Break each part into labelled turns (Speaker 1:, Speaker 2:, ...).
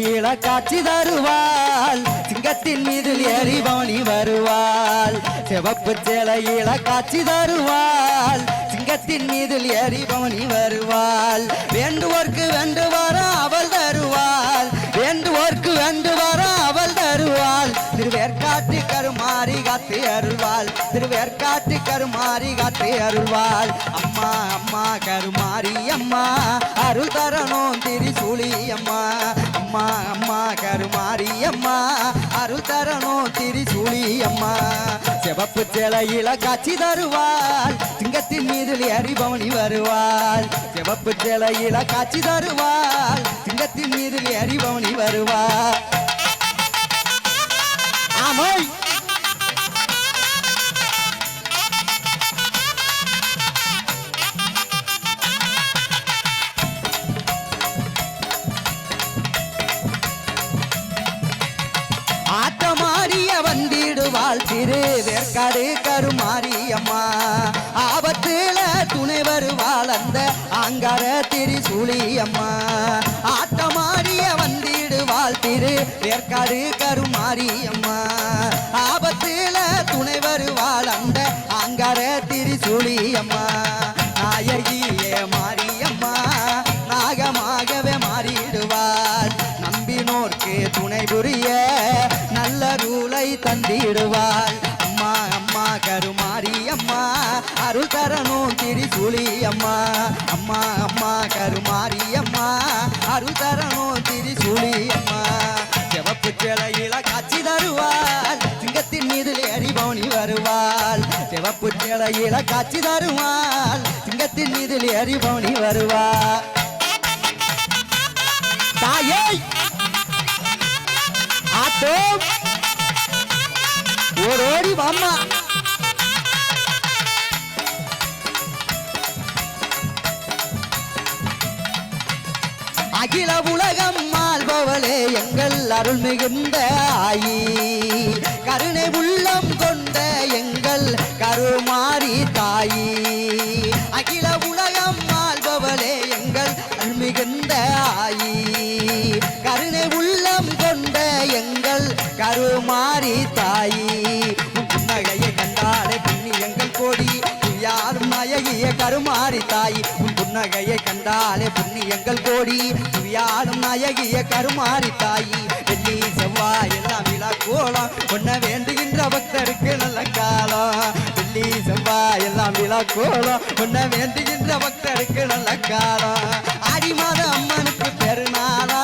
Speaker 1: சிலையில காட்சி தருவாள் சிங்கத்தின் மீது ஏறி பவனி வருவாள் சிவப்பு சிலையில காட்சி தருவாள் சிங்கத்தின் மீது ஏறி பவனி வருவாள் வேண்டுவோர்க்கு வேண்டு வர அவள் தருவாள் வேண்டுவோர்க்கு வேண்டு வர அவள் தருவாள் திருவேற்காட்டு கருமாரி காத்து அருள்வாள் திருவேற்காட்டு கருமாரி காத்து அருள்வாள் அம்மா அம்மா கருமாரி அம்மா அருள் தரணும் திரிசூலி அம்மா அம்மா அம்மா கருமாரி அம்மா அருள் தரணும் திரிசூலி அம்மா சிவப்பு சிலையில காட்சி தருவாள் சிங்கத்தின் மீது ஏறி பவனி வருவாள் சிவப்பு சிலையில காட்சி தருவாள் சிங்கத்தின் மீது ஏறி பவனி வருவாள் ஆமை ஆட்டமாடிய வந்திடுவாள் திருவேற்காடு கருமாரி அம்மா ஆபத்துல துணை வருவாள் அந்த ஆங்கார திரிசூலி அம்மா ஆட்டமாடிய வந்திடுவாள் திருவேற்காடு கருமாரி அம்மா ஆபத்துல துணை வருவாள் அந்த ஆங்கார திரிசூலி அம்மா நாயகியே மாரியம்மா நாகமாகவே மாறிடுவாள் நம்பினோர்க்கு துணை புரிய நல்ல ரூலை தந்திடுவாள் அம்மா அம்மா கருமாரி அம்மா அருள் தரணும் திரிசூலி அம்மா அம்மா அம்மா கருமாரி அம்மா அருள் தரணும் திரிசூலி அம்மா சிவப்பு சிலையில காட்சி தருவாள் சிங்கத்தின் மீது ஏறி பவனி வருவாள் சிவப்பு சிலையில காட்சி தருவாள் சிங்கத்தின் மீது ஏறி பவனி வருவாள் தாயே ஆட்டோ ஓடோடி வாம்மா அகில உலகம் ஆள்பவளே எங்கள் அருள் மிகுந்த ஆயி கருணை உள்ளம் கொண்ட எங்கள் கருமாரி தாயி அகில உலகம் ஆள்பவளே எங்கள் அருள் மிகுந்த ஆயி கருணை உள்ளம் கொண்ட எங்கள் கருமாரி தாயி புன்னகையை கண்டாலே புண்ணியங்கள் கோடி யாரும் நாயகிய கருமாரி தாயி உன் புன்னகையை கண்டாலே புண்ணியங்கள் கோடி யாரும் நாயகிய கருமாரி தாயி வெள்ளி செவ்வாய் எல்லாம் விழா கோலம் ஒன்ன வேண்டுகின்ற பக்தருக்கு நல்ல காலம் வெள்ளி செவ்வாய் எல்லாம் விழா கோலம் ஒன்ன வேண்டுகின்ற பக்தருக்கு நல்ல காலம் ஆடி மாத அம்மனுக்கு பெருநாளா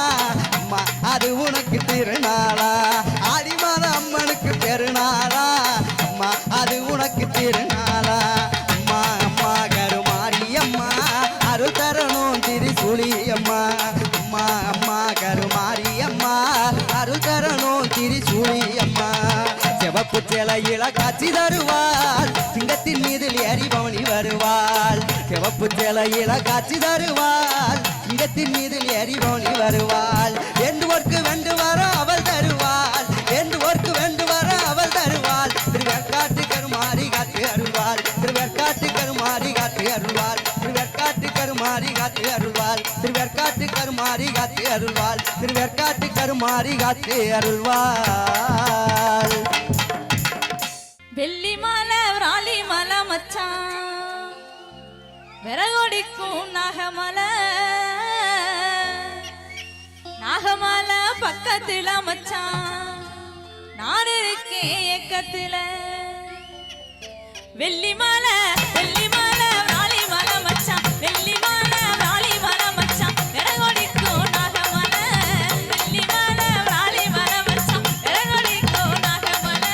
Speaker 1: அம்மா அது உனக்கு திருநாளா ஆடி மாத அம்மனுக்கு பெருநாளா அம்மா அது உனக்கு திருநாளா அம்மா அம்மா கருமாரி அம்மா அருள் தரணும் திரிசூலி அம்மா அம்மா அம்மா கருமாரி அம்மா அருள் தரணும் திரிசூலி அம்மா சிவப்பு சிலையில காட்சி தருவாள் சிங்கத்தின் மீது ஏறி பவனி வருவாள் சிவப்பு சிலையில காட்சி தருவாள் சிங்கத்தின் மீது ஏறி பவனி வருவாள் வேண்டுவோர்க்கு வேண்டு வர அவள் தருவாள் வேண்டுவோர்க்கு வேண்டு வர அவள் தருவாள் திருவேற்காட்டு கருமாரி காத்து அருள்வாள் திருவேற்காட்டு கருமாரி காத்து அருள்வாள் திருவேற்காட்டு கருமாரி காத்து அருள்வாள் திருவேற்காட்டு கருமாரி காத்து அருள்வாள் திருவேற்காட்டு கருமாரி காத்து அருள்வாள்
Speaker 2: வெள்ளி மாலை ராலி மலை மச்சான் விறகொடிக்கும் நாகமலை நாகமலை பக்கத்துல மச்சான் நான் இருக்கேன் ஏக்கத்துல வெள்ளி மாலை ராலி மலை மச்சான் வெள்ளி மாலை ராலி மலை மச்சான் விறகொடிக்கும் நாகமலை வெள்ளி மாலை ராலி மலை மச்சான் விறகொடிக்கும் நாகமலை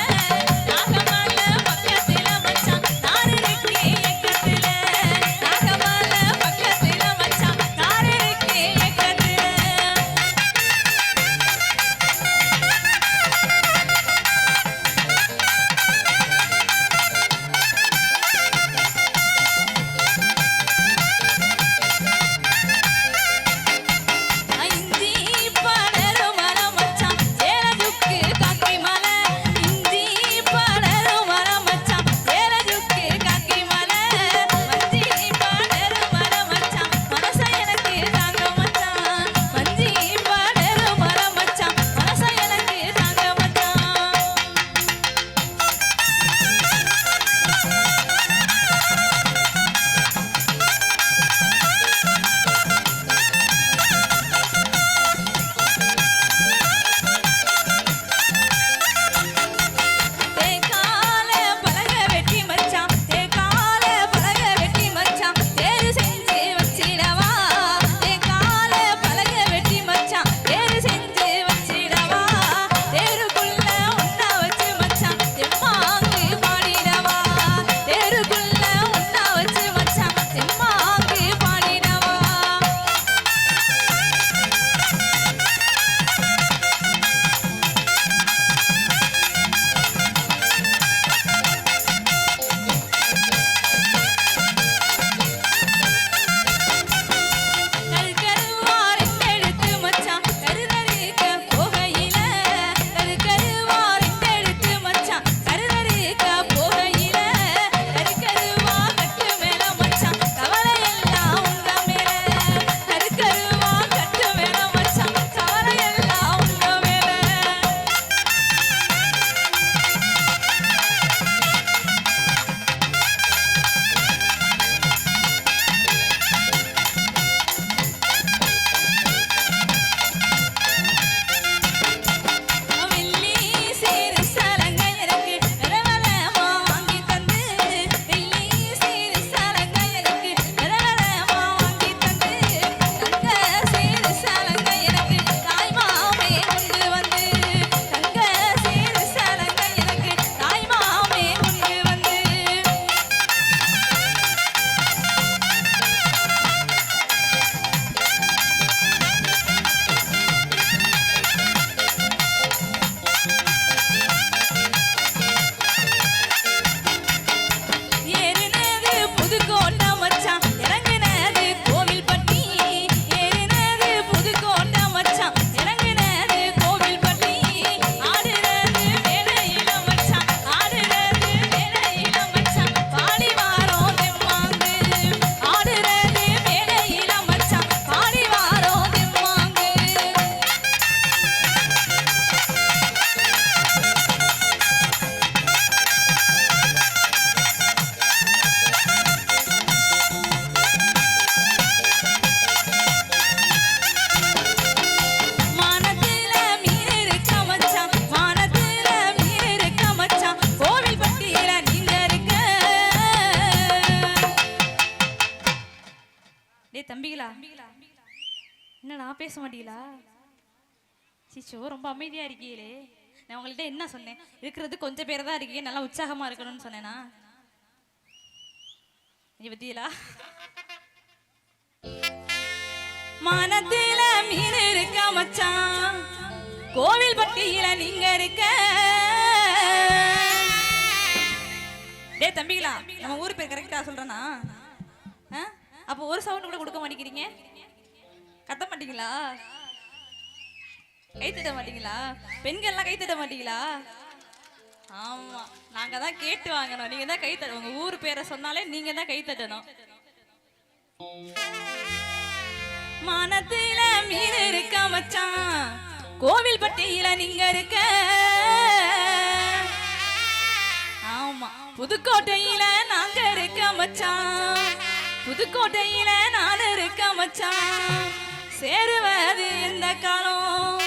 Speaker 2: நாகமலை பக்கத்துல மச்சான் நான் இருக்கேன் ஏக்கத்துல நாகமலை பக்கத்துல மச்சான் நான் இருக்கேன் ஏக்கத்துல நான் பேச மாட்டீங்களா? சிச்சோ, ரொம்ப அமைதியா இருக்கீங்களே. நான் உங்கள்கிட்ட என்ன சொன்னேன்? இருக்கிறது கொஞ்சம் பேர் தான் இருக்கீங்க, நல்லா உற்சாகமா இருக்கணும்னு சொன்னேனா? நீ பத்தியலா மனத்தில மீன் இருக்க மச்சான், கோவில் பட்டியில நீங்க இருக்க. டே தம்பிகளா, நம்ம ஊர் பேர் கரெக்டா சொல்றேனா? அப்போ ஒரு சவுண்ட் கூட கொடுக்க மாட்டேங்கிறீங்க, கத்த மாட்டீங்களா, கை தட்ட மாட்டீங்களா? பெண்கள்லாம் கை தட்ட மாட்டீங்களா? ஆமா, நாங்க தான் கேட்டு வாங்கணும், நீங்க தான் கை தட்ட. உங்க ஊர் பேரை சொன்னாலே நீங்க தான் கை தட்டணும். மனத்தில மீன் இருக்க மச்சான், கோவில் பட்டியில நீங்க இருக்க. ஆமா, புதுக்கோட்டையில நாங்க இருக்க மச்சான், புதுக்கோட்டையில நான் இருக்க மச்சான். சேருவது எந்த காலம்,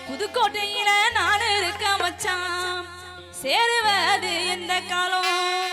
Speaker 2: புதுக்கோட்டையில நான் இருக்க மச்சான். சேருவது எந்த காலம்.